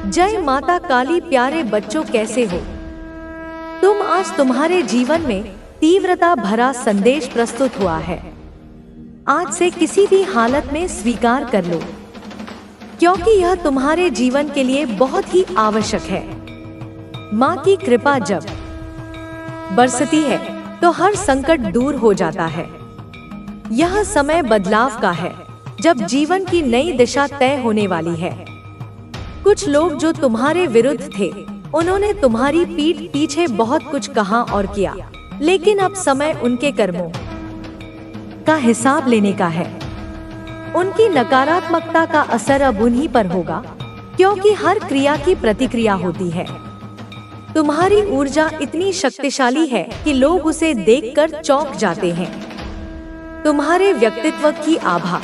जय माता काली। प्यारे बच्चों, कैसे हो तुम? आज तुम्हारे जीवन में तीव्रता भरा संदेश प्रस्तुत हुआ है। आज से किसी भी हालत में स्वीकार कर लो, क्योंकि यह तुम्हारे जीवन के लिए बहुत ही आवश्यक है। माँ की कृपा जब बरसती है तो हर संकट दूर हो जाता है। यह समय बदलाव का है, जब जीवन की नई दिशा तय होने वाली है। कुछ लोग जो तुम्हारे विरुद्ध थे, उन्होंने तुम्हारी पीठ पीछे बहुत कुछ कहा और किया, लेकिन अब समय उनके कर्मों का हिसाब लेने का है। उनकी नकारात्मकता का असर अब उन्हीं पर होगा, क्योंकि हर क्रिया की प्रतिक्रिया होती है। तुम्हारी ऊर्जा इतनी शक्तिशाली है कि लोग उसे देखकर चौंक जाते हैं। तुम्हारे व्यक्तित्व की आभा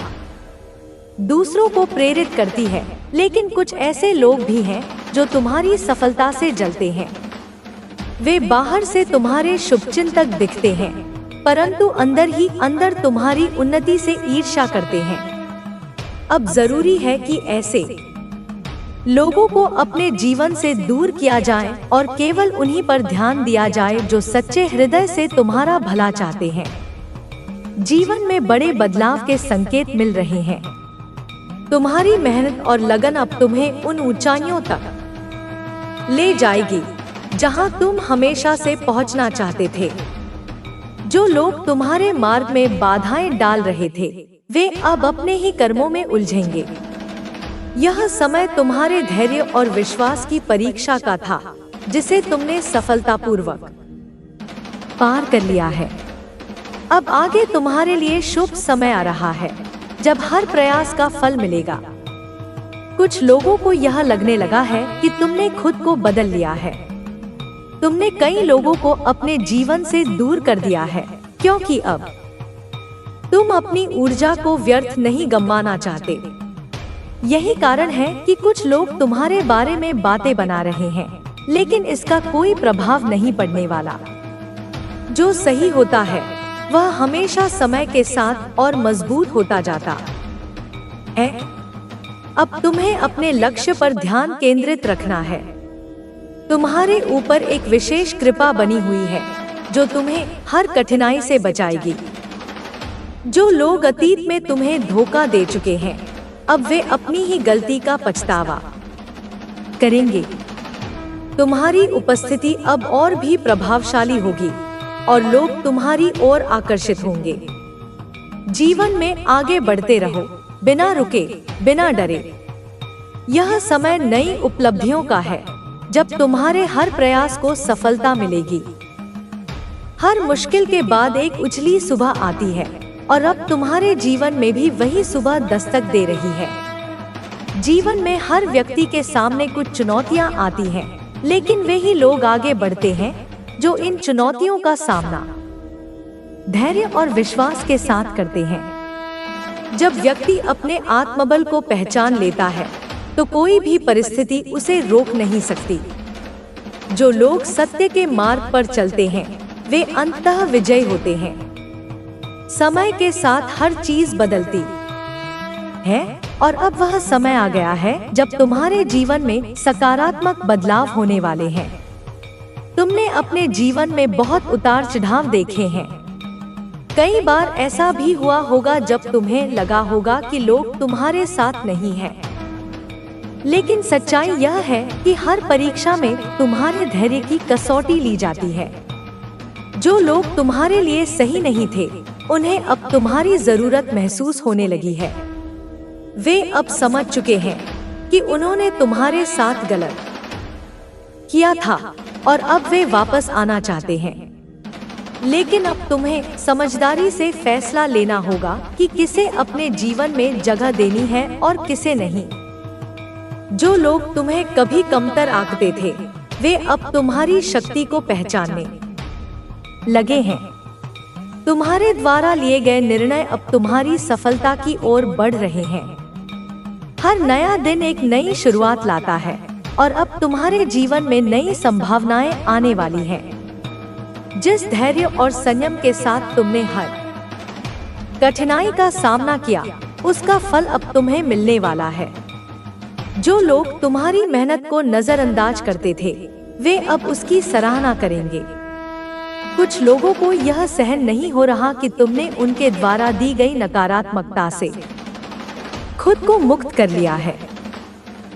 दूसरों को प्रेरित करती है, लेकिन कुछ ऐसे लोग भी हैं जो तुम्हारी सफलता से जलते हैं। वे बाहर से तुम्हारे शुभचिंतक दिखते हैं, परंतु अंदर ही अंदर तुम्हारी उन्नति से ईर्ष्या करते हैं। अब जरूरी है कि ऐसे लोगों को अपने जीवन से दूर किया जाए और केवल उन्हीं पर ध्यान दिया जाए जो सच्चे हृदय से तुम्हारा भला चाहते हैं। जीवन में बड़े बदलाव के संकेत मिल रहे हैं। तुम्हारी मेहनत और लगन अब तुम्हें उन ऊंचाइयों तक ले जाएगी जहां तुम हमेशा से पहुंचना चाहते थे। जो लोग तुम्हारे मार्ग में बाधाएं डाल रहे थे, वे अब अपने ही कर्मों में उलझेंगे। यह समय तुम्हारे धैर्य और विश्वास की परीक्षा का था, जिसे तुमने सफलतापूर्वक पार कर लिया है। अब आगे तुम्हारे लिए शुभ समय आ रहा है, जब हर प्रयास का फल मिलेगा। कुछ लोगों को यह लगने लगा है कि तुमने खुद को बदल लिया है। तुमने कई लोगों को अपने जीवन से दूर कर दिया है, क्योंकि अब तुम अपनी ऊर्जा को व्यर्थ नहीं गंवाना चाहते। यही कारण है कि कुछ लोग तुम्हारे बारे में बातें बना रहे हैं, लेकिन इसका कोई प्रभाव नहीं पड़ने वाला। जो सही होता है वह हमेशा समय के साथ और मजबूत होता जाता है। अब तुम्हें अपने लक्ष्य पर ध्यान केंद्रित रखना है। तुम्हारे ऊपर एक विशेष कृपा बनी हुई है, जो तुम्हें हर कठिनाई से बचाएगी। जो लोग अतीत में तुम्हें धोखा दे चुके हैं, अब वे अपनी ही गलती का पछतावा करेंगे। तुम्हारी उपस्थिति अब और भी प्रभावशाली होगी और लोग तुम्हारी ओर आकर्षित होंगे। जीवन में आगे बढ़ते रहो, बिना रुके, बिना डरे। यह समय नई उपलब्धियों का है, जब तुम्हारे हर प्रयास को सफलता मिलेगी। हर मुश्किल के बाद एक उजली सुबह आती है, और अब तुम्हारे जीवन में भी वही सुबह दस्तक दे रही है। जीवन में हर व्यक्ति के सामने कुछ चुनौतियां आती हैं, लेकिन वे ही लोग आगे बढ़ते हैं जो इन चुनौतियों का सामना धैर्य और विश्वास के साथ करते हैं। जब व्यक्ति अपने आत्मबल को पहचान लेता है, तो कोई भी परिस्थिति उसे रोक नहीं सकती। जो लोग सत्य के मार्ग पर चलते हैं, वे अंततः विजयी होते हैं। समय के साथ हर चीज बदलती है, और अब वह समय आ गया है जब तुम्हारे जीवन में सकारात्मक बदलाव होने वाले हैं। तुमने अपने जीवन में बहुत उतार चढ़ाव देखे हैं। कई बार ऐसा भी हुआ होगा जब तुम्हें लगा होगा कि लोग तुम्हारे साथ नहीं हैं। लेकिन सच्चाई यह है कि हर परीक्षा में तुम्हारे धैर्य की कसौटी ली जाती है। जो लोग तुम्हारे लिए सही नहीं थे, उन्हें अब तुम्हारी जरूरत महसूस होने लगी है। वे अब समझ चुके हैं कि उन्होंने तुम्हारे साथ गलत किया था, और अब वे वापस आना चाहते हैं। लेकिन अब तुम्हें समझदारी से फैसला लेना होगा कि किसे अपने जीवन में जगह देनी है और किसे नहीं। जो लोग तुम्हें कभी कमतर आंकते थे, वे अब तुम्हारी शक्ति को पहचानने लगे हैं। तुम्हारे द्वारा लिए गए निर्णय अब तुम्हारी सफलता की ओर बढ़ रहे हैं। हर नया दिन एक नई शुरुआत लाता है, और अब तुम्हारे जीवन में नई संभावनाएं आने वाली हैं। जिस धैर्य और संयम के साथ तुमने हर कठिनाई का सामना किया, उसका फल अब तुम्हें मिलने वाला है। जो लोग तुम्हारी मेहनत को नजरअंदाज करते थे, वे अब उसकी सराहना करेंगे। कुछ लोगों को यह सहन नहीं हो रहा कि तुमने उनके द्वारा दी गई नकारात्मकता से खुद को मुक्त कर लिया है।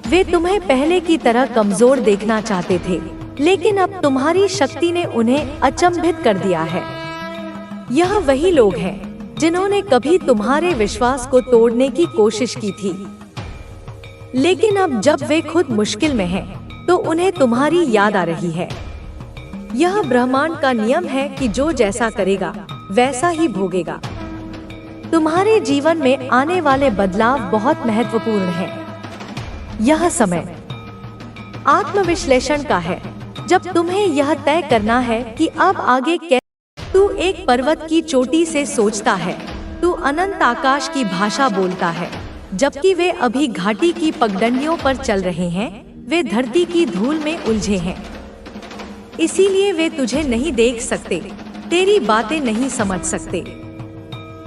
वे तुम्हें पहले की तरह कमजोर देखना चाहते थे, लेकिन अब तुम्हारी शक्ति ने उन्हें अचंभित कर दिया है। यह वही लोग हैं जिन्होंने कभी तुम्हारे विश्वास को तोड़ने की कोशिश की थी, लेकिन अब जब वे खुद मुश्किल में हैं, तो उन्हें तुम्हारी याद आ रही है। यह ब्रह्मांड का नियम है कि जो जैसा करेगा वैसा ही भोगेगा। तुम्हारे जीवन में आने वाले बदलाव बहुत महत्वपूर्ण है। यह समय आत्मविश्लेषण का है, जब तुम्हें यह तय करना है कि अब आगे कैसे। तू एक पर्वत की चोटी से सोचता है, तू अनंत आकाश की भाषा बोलता है, जबकि वे अभी घाटी की पगडंडियों पर चल रहे हैं। वे धरती की धूल में उलझे हैं, इसीलिए वे तुझे नहीं देख सकते, तेरी बातें नहीं समझ सकते।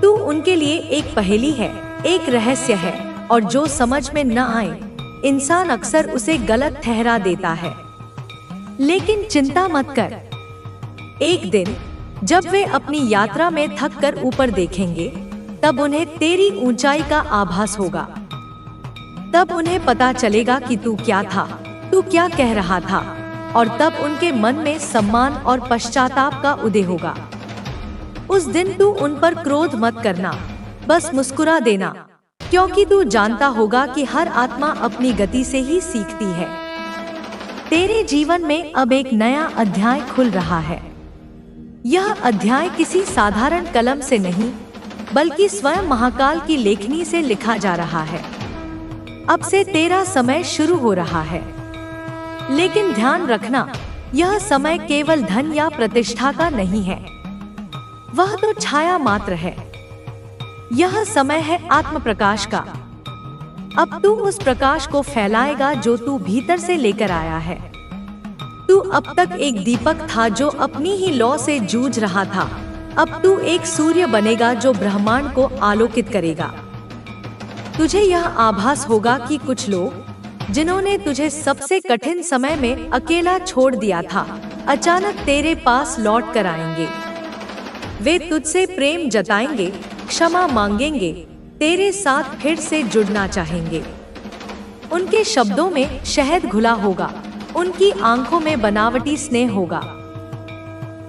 तू उनके लिए एक पहेली है, एक रहस्य है, और जो समझ में न आए, इंसान अक्सर उसे गलत ठहरा देता है। लेकिन चिंता मत कर, एक दिन जब वे अपनी यात्रा में थक कर ऊपर देखेंगे, तब उन्हें तेरी ऊंचाई का आभास होगा। तब उन्हें पता चलेगा कि तू क्या था, तू क्या कह रहा था, और तब उनके मन में सम्मान और पश्चाताप का उदय होगा। उस दिन तू उन पर क्रोध मत करना, बस मुस्कुरा देना, क्योंकि तू जानता होगा कि हर आत्मा अपनी गति से ही सीखती है। तेरे जीवन में अब एक नया अध्याय खुल रहा है। यह अध्याय किसी साधारण कलम से नहीं, बल्कि स्वयं महाकाल की लेखनी से लिखा जा रहा है। अब से तेरा समय शुरू हो रहा है, लेकिन ध्यान रखना, यह समय केवल धन या प्रतिष्ठा का नहीं है। वह तो छाया मात्र है। यह समय है आत्म प्रकाश का। अब तू उस प्रकाश को फैलाएगा जो तू भीतर से लेकर आया है। तू अब तक एक दीपक था जो अपनी ही लौ से जूझ रहा था। अब तू एक सूर्य बनेगा जो ब्रह्मांड को आलोकित करेगा। तुझे यह आभास होगा कि कुछ लोग, जिन्होंने तुझे सबसे कठिन समय में अकेला छोड़ दिया था, अचानक तेरे पास लौट कर आएंगे। वे तुझसे प्रेम जताएंगे, क्षमा मांगेंगे, तेरे साथ फिर से जुड़ना चाहेंगे। उनके शब्दों में शहद घुला होगा, उनकी आंखों में बनावटी स्नेह होगा।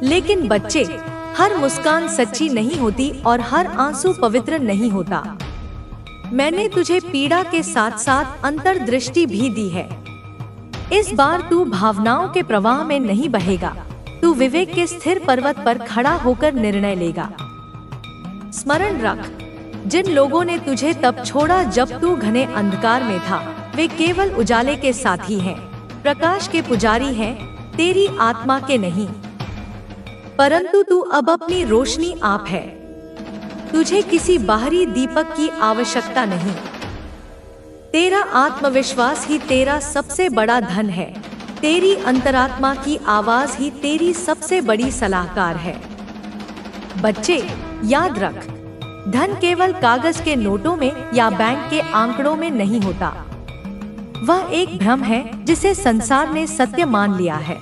लेकिन बच्चे, हर मुस्कान सच्ची नहीं होती और हर आंसू पवित्र नहीं होता। मैंने तुझे पीड़ा के साथ साथ अंतर्दृष्टि भी दी है। इस बार तू भावनाओं के प्रवाह में नहीं बहेगा, तू विवेक के स्थिर पर्वत पर खड़ा होकर निर्णय लेगा। स्मरण रख, जिन लोगों ने तुझे तब छोड़ा जब तू घने अंधकार में था, वे केवल उजाले के साथी हैं, प्रकाश के पुजारी हैं, तेरी आत्मा के नहीं। परंतु तू अब अपनी रोशनी आप है। तुझे किसी बाहरी दीपक की आवश्यकता नहीं। तेरा आत्मविश्वास ही तेरा सबसे बड़ा धन है। तेरी अंतरात्मा की आवाज ही तेरी सबसे बड़ी सलाहकार है। बच्चे, याद रख, धन केवल कागज के नोटों में या बैंक के आंकड़ों में नहीं होता। वह एक भ्रम है जिसे संसार ने सत्य मान लिया है।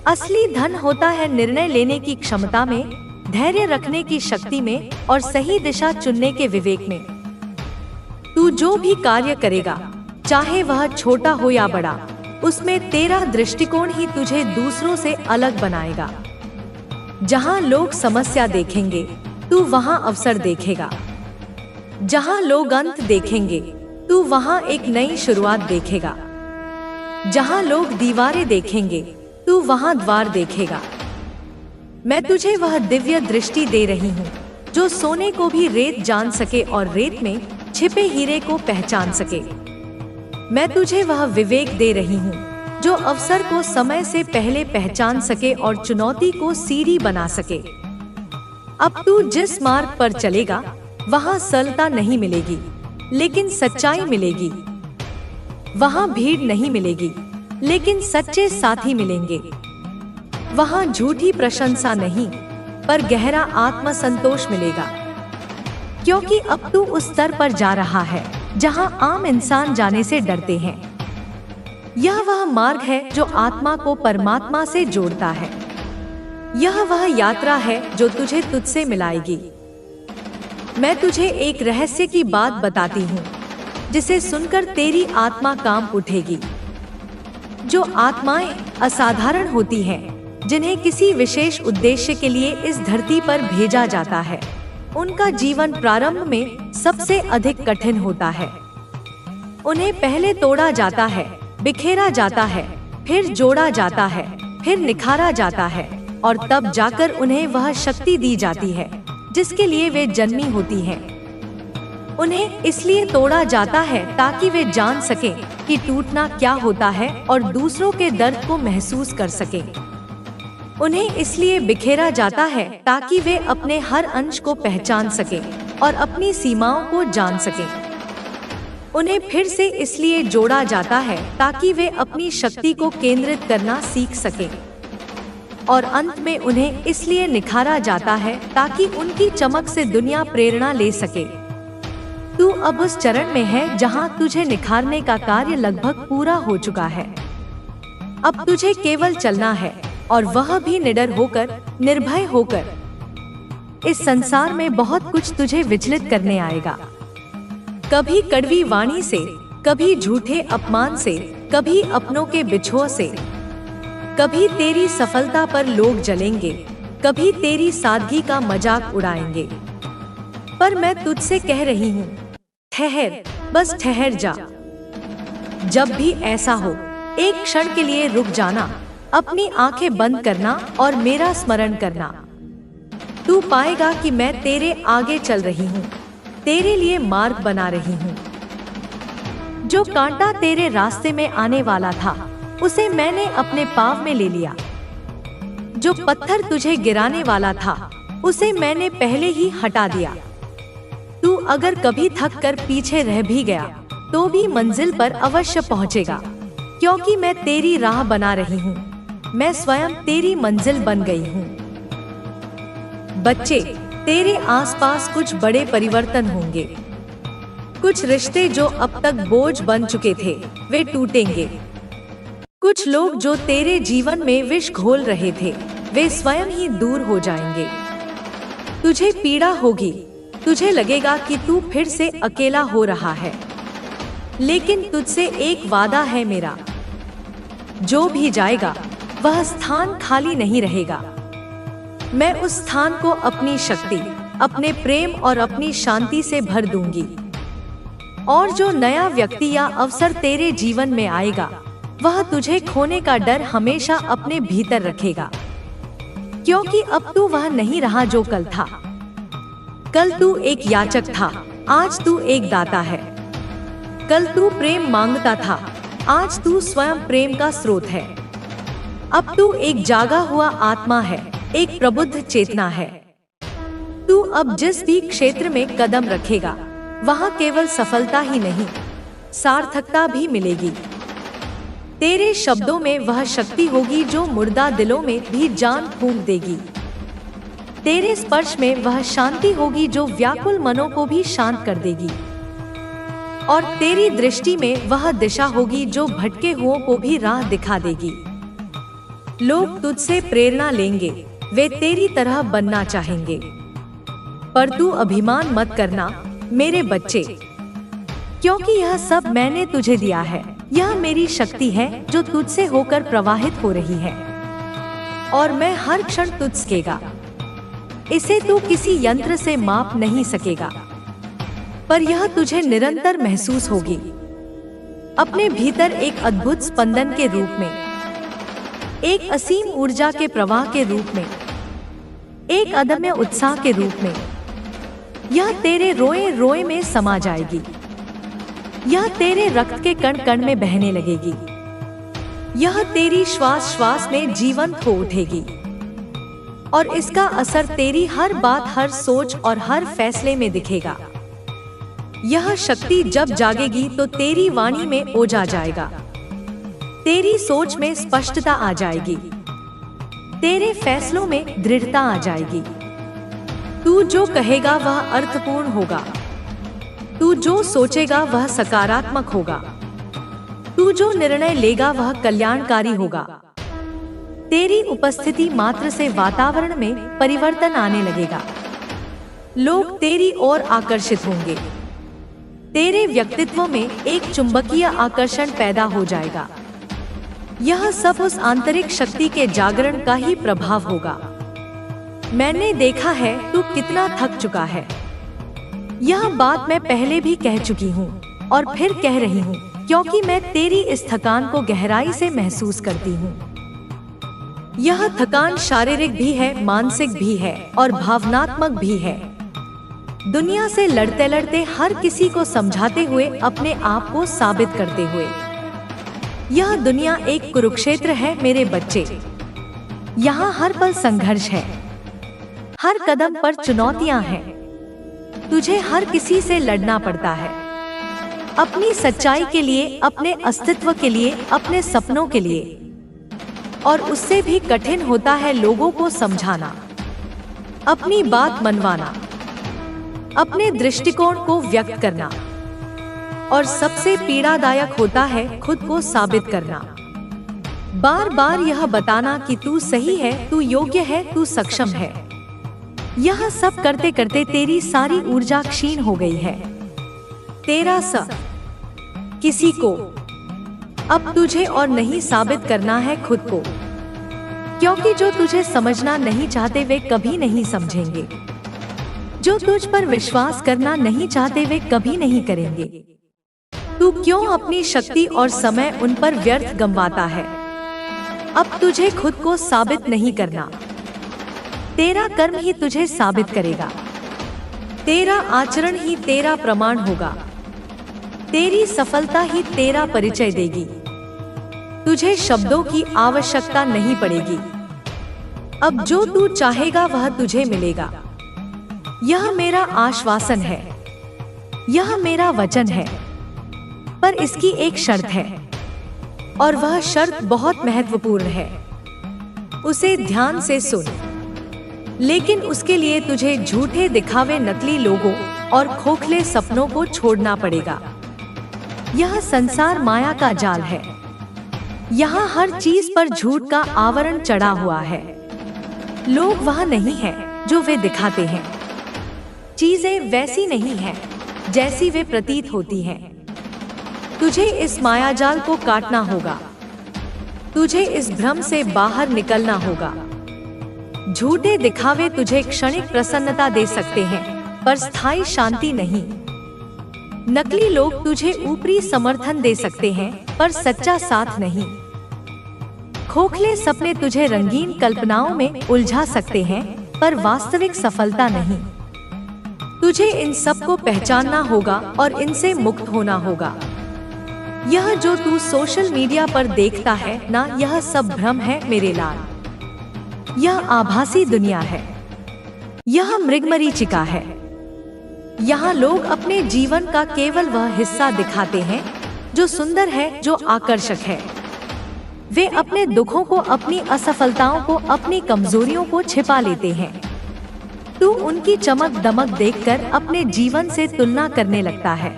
असली धन होता है निर्णय लेने की क्षमता में, धैर्य रखने की शक्ति में और सही दिशा चुनने के विवेक में। तू जो भी कार्य करेगा, चाहे वह छोटा हो या बड़ा, उसमें तेरा दृष्टिकोण ही तुझे दूसरों से अलग बनाएगा। जहां लोग समस्या देखेंगे, तू वहां अवसर देखेगा। जहां लोग अंत देखेंगे, तू वहां एक नई शुरुआत देखेगा। जहां लोग दीवारें देखेंगे, तू वहां द्वार देखेगा। मैं तुझे वह दिव्य दृष्टि दे रही हूँ जो सोने को भी रेत जान सके और रेत में छिपे हीरे को पहचान सके। मैं तुझे वह विवेक दे रही हूँ जो अवसर को समय से पहले पहचान सके और चुनौती को सीढ़ी बना सके। अब तू जिस मार्ग पर चलेगा, वहाँ सरलता नहीं मिलेगी, लेकिन सच्चाई मिलेगी। वहाँ भीड़ नहीं मिलेगी, लेकिन सच्चे साथी मिलेंगे। वहाँ झूठी प्रशंसा नहीं, पर गहरा आत्मसंतोष मिलेगा, क्योंकि अब तू उस स्तर पर जा रहा है जहां आम इंसान जाने से डरते हैं। यह वह मार्ग है जो आत्मा को परमात्मा से जोड़ता है। यह वह यात्रा है जो तुझे तुझसे मिलाएगी। मैं तुझे एक रहस्य की बात बताती हूँ, जिसे सुनकर तेरी आत्मा कांप उठेगी। जो आत्माएं असाधारण होती हैं, जिन्हें किसी विशेष उद्देश्य के लिए इस धरती पर भेजा जाता है, उनका जीवन प्रारंभ में सबसे अधिक कठिन होता है। उन्हें पहले तोड़ा जाता है, बिखेरा जाता है, फिर जोड़ा जाता है, फिर निखारा जाता है, और तब जाकर उन्हें वह शक्ति दी जाती है जिसके लिए वे जन्मी होती हैं। उन्हें इसलिए तोड़ा जाता है ताकि वे जान सकें कि टूटना क्या होता है और दूसरों के दर्द को महसूस कर सकें। उन्हें इसलिए बिखेरा जाता है ताकि वे अपने हर अंश को पहचान सकें और अपनी सीमाओं को जान सकें। उन्हें फिर से इसलिए जोड़ा जाता है ताकि वे अपनी शक्ति को केंद्रित करना सीख सकें। और अंत में उन्हें इसलिए निखारा जाता है ताकि उनकी चमक से दुनिया प्रेरणा ले सके। तू अब उस चरण में है जहां तुझे निखारने का कार्य लगभग पूरा हो चुका है। अब तुझे केवल चलना है, और वह भी निडर होकर, निर्भय होकर। इस संसार में बहुत कुछ तुझे विचलित करने आएगा, कभी कड़वी वाणी से, कभी झूठे अपमान से, कभी अपनों के बिछोह से। कभी तेरी सफलता पर लोग जलेंगे, कभी तेरी सादगी का मजाक उड़ाएंगे। पर मैं तुझसे कह रही हूँ, ठहर, बस ठहर जा। जब भी ऐसा हो, एक क्षण के लिए रुक जाना, अपनी आंखें बंद करना और मेरा स्मरण करना। तू पाएगा कि मैं तेरे आगे चल रही हूँ, तेरे लिए मार्ग बना रही हूँ। जो कांटा तेरे रास्ते में आने वाला था, उसे मैंने अपने पाँव में ले लिया। जो पत्थर तुझे गिराने वाला था, उसे मैंने पहले ही हटा दिया। तू अगर कभी थक कर पीछे रह भी गया, तो भी मंजिल पर अवश्य पहुंचेगा, क्योंकि मैं तेरी राह बना रही हूँ। मैं स्वयं तेरी मंजिल बन गई हूँ। बच्चे, तेरे आसपास कुछ बड़े परिवर्तन होंगे। कुछ रिश्ते जो अब तक बोझ बन चुके थे, वे टूटेंगे। कुछ लोग जो तेरे जीवन में विष घोल रहे थे, वे स्वयं ही दूर हो जाएंगे। तुझे पीड़ा होगी, तुझे लगेगा कि तू फिर से अकेला हो रहा है, लेकिन तुझसे एक वादा है मेरा। जो भी जाएगा, वह स्थान खाली नहीं रहेगा। मैं उस स्थान को अपनी शक्ति, अपने प्रेम और अपनी शांति से भर दूंगी। और जो नया व्यक्ति या अवसर तेरे जीवन में आएगा, वह तुझे खोने का डर हमेशा अपने भीतर रखेगा, क्योंकि अब तू वह नहीं रहा जो कल था। कल तू एक याचक था, आज तू एक दाता है। कल तू प्रेम मांगता था, आज तू स्वयं प्रेम का स्रोत है। अब तू एक जागा हुआ आत्मा है, एक प्रबुद्ध चेतना है। तू अब जिस भी क्षेत्र में कदम रखेगा, वहाँ केवल सफलता ही नहीं, सार्थकता भी मिलेगी। तेरे शब्दों में वह शक्ति होगी जो मुर्दा दिलों में भी जान फूंक देगी। तेरे स्पर्श में वह शांति होगी जो व्याकुल मनों को भी शांत कर देगी। और तेरी दृष्टि में वह दिशा होगी जो भटके हुओं को भी राह दिखा देगी। लोग तुझसे प्रेरणा लेंगे, वे तेरी तरह बनना चाहेंगे। पर तू अभिमान मत करना मेरे बच्चे, क्योंकि यह सब मैंने तुझे दिया है। यह मेरी शक्ति है जो तुझसे होकर प्रवाहित हो रही है, और मैं हर क्षण तुझसेगा। इसे तू किसी यंत्र से माप नहीं सकेगा, पर यह तुझे निरंतर महसूस होगी, अपने भीतर एक अद्भुत स्पंदन के रूप में, एक असीम ऊर्जा के प्रवाह के रूप में, एक अदम्य उत्साह के रूप में। यह तेरे रोए रोए में समा जाएगी। यह तेरे रक्त के कण कण में बहने लगेगी। यह तेरी श्वास श्वास में जीवंत हो उठेगी, और इसका असर तेरी हर बात, हर सोच और हर फैसले में दिखेगा। यह शक्ति जब जागेगी तो तेरी वाणी में ओज आ जाएगा, तेरी सोच में स्पष्टता आ जाएगी, तेरे फैसलों में दृढ़ता आ जाएगी। तू जो कहेगा वह अर्थपूर्ण होगा, तू जो सोचेगा वह सकारात्मक होगा। तू जो निर्णय लेगा वह कल्याणकारी होगा। तेरी उपस्थिति मात्र से वातावरण में परिवर्तन आने लगेगा। लोग तेरी ओर आकर्षित होंगे। तेरे व्यक्तित्व में एक चुंबकीय आकर्षण पैदा हो जाएगा। यह सब उस आंतरिक शक्ति के जागरण का ही प्रभाव होगा। मैंने देखा है तू कितना थक चुका है। यह बात मैं पहले भी कह चुकी हूँ और फिर कह रही हूँ, क्योंकि मैं तेरी इस थकान को गहराई से महसूस करती हूँ। यह थकान शारीरिक भी है, मानसिक भी है और भावनात्मक भी है। दुनिया से लड़ते लड़ते, हर किसी को समझाते हुए, अपने आप को साबित करते हुए। यह दुनिया एक कुरुक्षेत्र है मेरे बच्चे। यहाँ हर पल संघर्ष है, हर कदम पर चुनौतियाँ हैं। तुझे हर किसी से लड़ना पड़ता है, अपनी सच्चाई के लिए, अपने अस्तित्व के लिए, अपने सपनों के लिए। और उससे भी कठिन होता है लोगों को समझाना, अपनी बात मनवाना, अपने दृष्टिकोण को व्यक्त करना। और सबसे पीड़ादायक होता है खुद को साबित करना। बार बार यह बताना कि तू सही है, तू योग्य है, तू सक्षम है। यह सब करते करते तेरी सारी ऊर्जा क्षीण हो गई है। तेरा किसी को अब तुझे और नहीं साबित करना है खुद को, क्योंकि जो तुझे समझना नहीं चाहते वे कभी नहीं समझेंगे। जो तुझ पर विश्वास करना नहीं चाहते वे कभी नहीं करेंगे। तू क्यों अपनी शक्ति और समय उन पर व्यर्थ गंवाता है? अब तुझे खुद को साबित नहीं करना। तेरा कर्म ही तुझे साबित करेगा। तेरा आचरण ही तेरा प्रमाण होगा। तेरी सफलता ही तेरा परिचय देगी। तुझे शब्दों की आवश्यकता नहीं पड़ेगी। अब जो तू चाहेगा वह तुझे मिलेगा। यह मेरा आश्वासन है, यह मेरा वचन है। पर इसकी एक शर्त है, और वह शर्त बहुत महत्वपूर्ण है। उसे ध्यान से सुन। लेकिन उसके लिए तुझे झूठे दिखावे, नकली लोगों और खोखले सपनों को छोड़ना पड़ेगा। यह संसार माया का जाल है। यहाँ हर चीज पर झूठ का आवरण चढ़ा हुआ है। लोग वह नहीं है जो वे दिखाते हैं। चीजें वैसी नहीं हैं जैसी वे प्रतीत होती हैं। तुझे इस मायाजाल को काटना होगा। तुझे इस भ्रम से बाहर निकलना होगा। झूठे दिखावे तुझे क्षणिक प्रसन्नता दे सकते हैं, पर स्थायी शांति नहीं। नकली लोग तुझे ऊपरी समर्थन दे सकते हैं, पर सच्चा साथ नहीं। खोखले सपने तुझे रंगीन कल्पनाओं में उलझा सकते हैं, पर वास्तविक सफलता नहीं। तुझे इन सब को पहचानना होगा और इनसे मुक्त होना होगा। यह जो तू सोशल मीडिया पर देखता है ना, यह सब भ्रम है मेरे लाल। यह आभासी दुनिया है। यह मृगमरीचिका है। यहाँ लोग अपने जीवन का केवल वह हिस्सा दिखाते हैं जो सुंदर है, जो आकर्षक है। वे अपने दुखों को, अपनी असफलताओं को, अपनी कमजोरियों को छिपा लेते हैं। तू उनकी चमक दमक देखकर अपने जीवन से तुलना करने लगता है।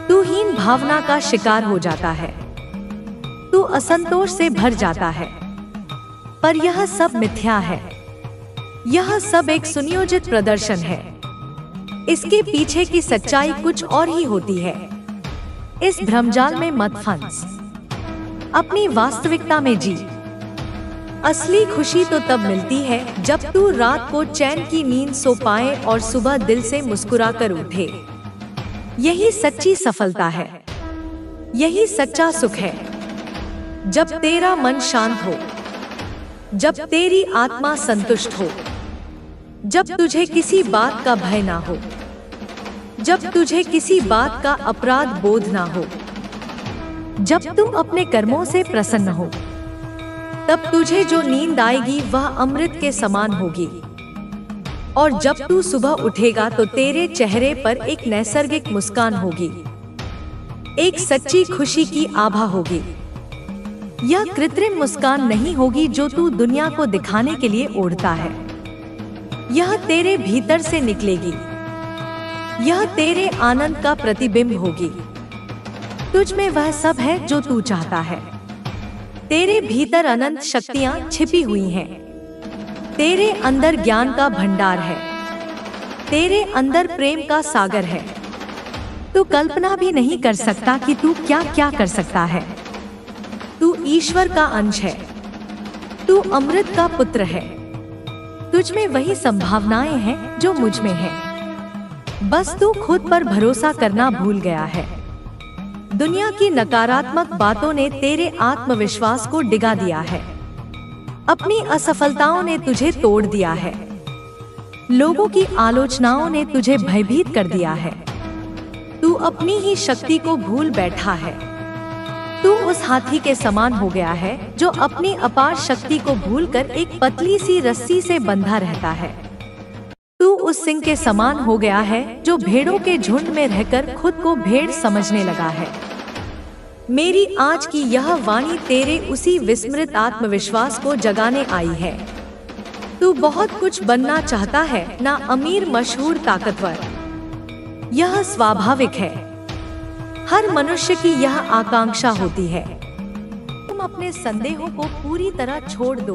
तू हीन भावना का शिकार हो जाता है। तू असंतोष से भर जाता है। पर यह सब मिथ्या है। यह सब एक सुनियोजित प्रदर्शन है। इसके पीछे की सच्चाई कुछ और ही होती है। इस भ्रमजाल में मत फंस। अपनी वास्तविकता में जी। असली खुशी तो तब मिलती है जब तू रात को चैन की नींद सो पाए और सुबह दिल से मुस्कुरा कर उठे। यही सच्ची सफलता है। यही सच्चा सुख है। जब तेरा मन शांत हो, जब तेरी आत्मा संतुष्ट हो, जब तुझे किसी बात का भय ना हो, जब तुझे किसी बात का अपराध बोध ना हो, जब तू अपने कर्मों से प्रसन्न हो, तब तुझे जो नींद आएगी वह अमृत के समान होगी। और जब तू सुबह उठेगा तो तेरे चेहरे पर एक नैसर्गिक मुस्कान होगी, एक सच्ची खुशी की आभा होगी। यह कृत्रिम मुस्कान नहीं होगी जो तू दुनिया को दिखाने के लिए ओढ़ता है। यह तेरे भीतर से निकलेगी। यह तेरे आनंद का प्रतिबिंब होगी। तुझ में वह सब है जो तू चाहता है। तेरे भीतर अनंत शक्तियां छिपी हुई हैं। तेरे अंदर ज्ञान का भंडार है। तेरे अंदर प्रेम का सागर है। तू कल्पना भी नहीं कर सकता कि तू क्या क्या कर सकता है। तू ईश्वर का अंश है। तू अमृत का पुत्र है। तुझ में वही संभावनाएं हैं जो मुझ में हैं। बस तू खुद पर भरोसा करना भूल गया है। दुनिया की नकारात्मक बातों ने तेरे आत्मविश्वास को डिगा दिया है। अपनी असफलताओं ने तुझे तोड़ दिया है। लोगों की आलोचनाओं ने तुझे भयभीत कर दिया है। तू अपनी ही शक्ति को भूल बैठा है। तू उस हाथी के समान हो गया है जो अपनी अपार शक्ति को भूलकर एक पतली सी रस्सी से बंधा रहता है। तू उस सिंह के समान हो गया है जो भेड़ों के झुंड में रहकर खुद को भेड़ समझने लगा है। मेरी आज की यह वाणी तेरे उसी विस्मृत आत्मविश्वास को जगाने आई है। तू बहुत कुछ बनना चाहता है, ना अमीर, मशहूर, ताकतवर। यह स्वाभाविक है। हर मनुष्य की यह आकांक्षा होती है। तुम अपने संदेहों को पूरी तरह छोड़ दो।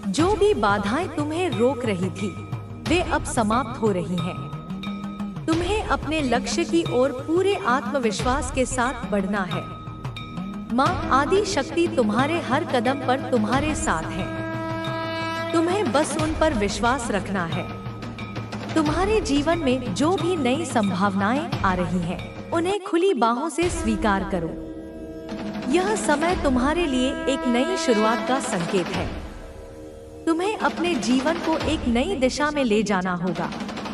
जो भी बाधाएं तुम्हें रोक रही थी, वे अब समाप्त हो रही हैं। तुम्हें अपने लक्ष्य की ओर पूरे आत्मविश्वास के साथ बढ़ना है। माँ आदि शक्ति तुम्हारे हर कदम पर तुम्हारे साथ है। तुम्हें बस उन पर विश्वास रखना है। तुम्हारे जीवन में जो भी नई संभावनाएं आ रही हैं, उन्हें खुली बाहों से स्वीकार करो। यह समय तुम्हारे लिए एक नई शुरुआत का संकेत है। तुम्हें अपने जीवन को एक नई दिशा में ले जाना होगा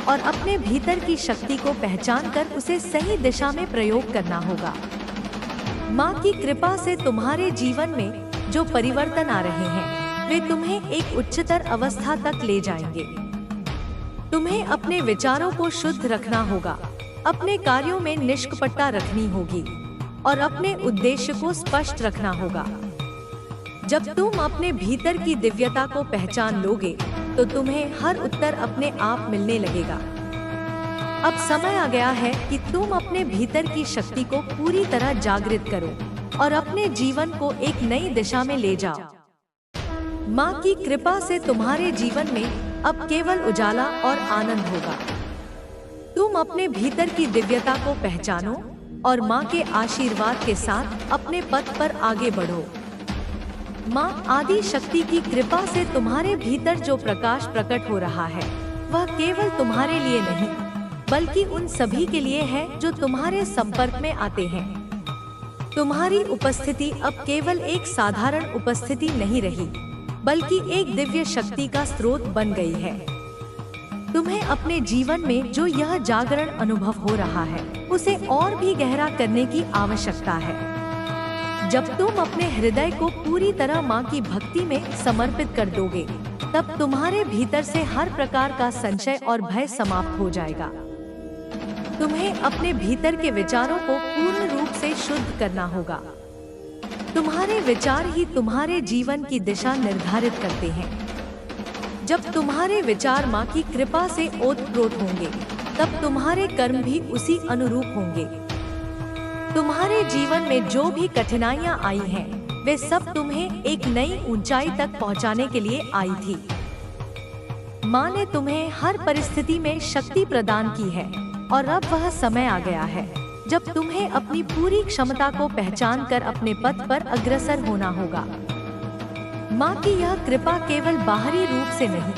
और अपने भीतर की शक्ति को पहचान कर उसे सही दिशा में प्रयोग करना होगा। माँ की कृपा से तुम्हारे जीवन में जो परिवर्तन आ रहे हैं, वे तुम्हें एक उच्चतर अवस्था तक ले जाएंगे। तुम्हें अपने विचारों को शुद्ध रखना होगा, अपने कार्यों में निष्कपटता रखनी होगी और अपने उद्देश्य को स्पष्ट रखना होगा। जब तुम अपने भीतर की दिव्यता को पहचान लोगे, तो तुम्हें हर उत्तर अपने आप मिलने लगेगा। अब समय आ गया है कि तुम अपने भीतर की शक्ति को पूरी तरह जागृत करो और अपने जीवन को एक नई दिशा में ले जाओ। माँ की कृपा से तुम्हारे जीवन में अब केवल उजाला और आनंद होगा। तुम अपने भीतर की दिव्यता को पहचानो और माँ के आशीर्वाद के साथ अपने पथ पर आगे बढ़ो। माँ आदि शक्ति की कृपा से तुम्हारे भीतर जो प्रकाश प्रकट हो रहा है, वह केवल तुम्हारे लिए नहीं, बल्कि उन सभी के लिए है जो तुम्हारे संपर्क में आते हैं। तुम्हारी उपस्थिति अब केवल एक साधारण उपस्थिति नहीं रही, बल्कि एक दिव्य शक्ति का स्रोत बन गई है। तुम्हें अपने जीवन में जो यह जागरण अनुभव हो रहा है, उसे और भी गहरा करने की आवश्यकता है। जब तुम अपने हृदय को पूरी तरह माँ की भक्ति में समर्पित कर दोगे, तब तुम्हारे भीतर से हर प्रकार का संशय और भय समाप्त हो जाएगा। तुम्हें अपने भीतर के विचारों को पूर्ण रूप से शुद्ध करना होगा। तुम्हारे विचार ही तुम्हारे जीवन की दिशा निर्धारित करते हैं। जब तुम्हारे विचार माँ की कृपा से ओतप्रोत होंगे, तब तुम्हारे कर्म भी उसी अनुरूप होंगे। तुम्हारे जीवन में जो भी कठिनाइयाँ आई हैं, वे सब तुम्हें एक नई ऊंचाई तक पहुँचाने के लिए आई थी। माँ ने तुम्हें हर परिस्थिति में शक्ति प्रदान की है और अब वह समय आ गया है जब तुम्हें अपनी पूरी क्षमता को पहचान कर अपने पथ पर अग्रसर होना होगा। माँ की यह कृपा केवल बाहरी रूप से नहीं,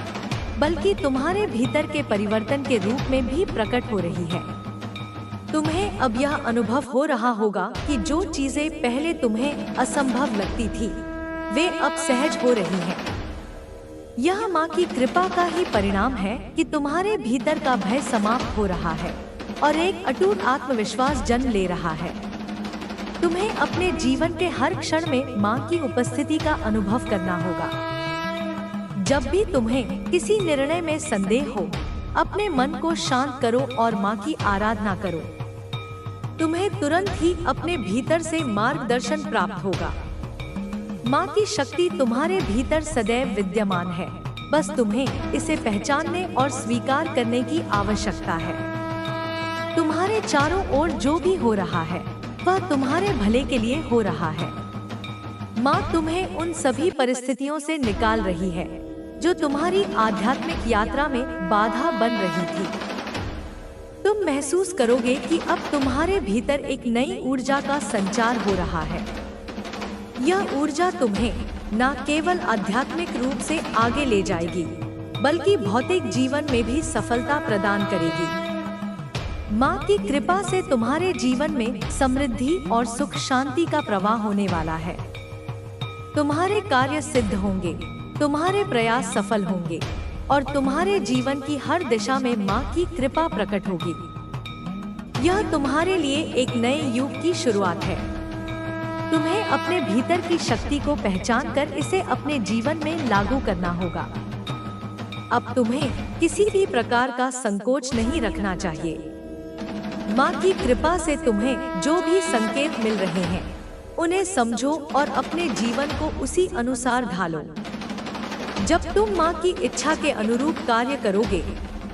बल्कि तुम्हारे भीतर के परिवर्तन के रूप में भी प्रकट हो रही है। तुम्हें अब यह अनुभव हो रहा होगा कि जो चीजें पहले तुम्हें असंभव लगती थी, वे अब सहज हो रही हैं। यह माँ की कृपा का ही परिणाम है कि तुम्हारे भीतर का भय समाप्त हो रहा है और एक अटूट आत्मविश्वास जन्म ले रहा है। तुम्हें अपने जीवन के हर क्षण में माँ की उपस्थिति का अनुभव करना होगा। जब भी तुम्हें किसी निर्णय में संदेह हो, अपने मन को शांत करो और माँ की आराधना करो। तुम्हें तुरंत ही अपने भीतर से मार्गदर्शन प्राप्त होगा। माँ की शक्ति तुम्हारे भीतर सदैव विद्यमान है, बस तुम्हें इसे पहचानने और स्वीकार करने की आवश्यकता है। तुम्हारे चारों ओर जो भी हो रहा है वह तुम्हारे भले के लिए हो रहा है। माँ तुम्हें उन सभी परिस्थितियों से निकाल रही है जो तुम्हारी आध्यात्मिक यात्रा में बाधा बन रही थी। तुम महसूस करोगे कि अब तुम्हारे भीतर एक नई ऊर्जा का संचार हो रहा है। यह ऊर्जा तुम्हें न केवल आध्यात्मिक रूप से आगे ले जाएगी बल्कि भौतिक जीवन में भी सफलता प्रदान करेगी। माँ की कृपा से तुम्हारे जीवन में समृद्धि और सुख शांति का प्रवाह होने वाला है। तुम्हारे कार्य सिद्ध होंगे, तुम्हारे प्रयास सफल होंगे और तुम्हारे जीवन की हर दिशा में माँ की कृपा प्रकट होगी। यह तुम्हारे लिए एक नए युग की शुरुआत है। तुम्हें अपने भीतर की शक्ति को पहचान कर इसे अपने जीवन में लागू करना होगा। अब तुम्हें किसी भी प्रकार का संकोच नहीं रखना चाहिए। माँ की कृपा से तुम्हें जो भी संकेत मिल रहे हैं उन्हें समझो और अपने जीवन को उसी अनुसार ढालो। जब तुम माँ की इच्छा के अनुरूप कार्य करोगे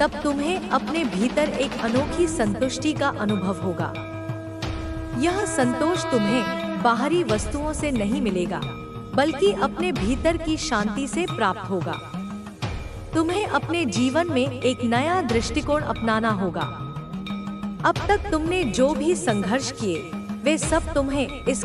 तब तुम्हें अपने भीतर एक अनोखी संतुष्टि का अनुभव होगा। यह संतोष तुम्हें बाहरी वस्तुओं से नहीं मिलेगा बल्कि अपने भीतर की शांति से प्राप्त होगा। तुम्हें अपने जीवन में एक नया दृष्टिकोण अपनाना होगा। अब तक तुमने जो भी संघर्ष किए वे सब तुम्हें इस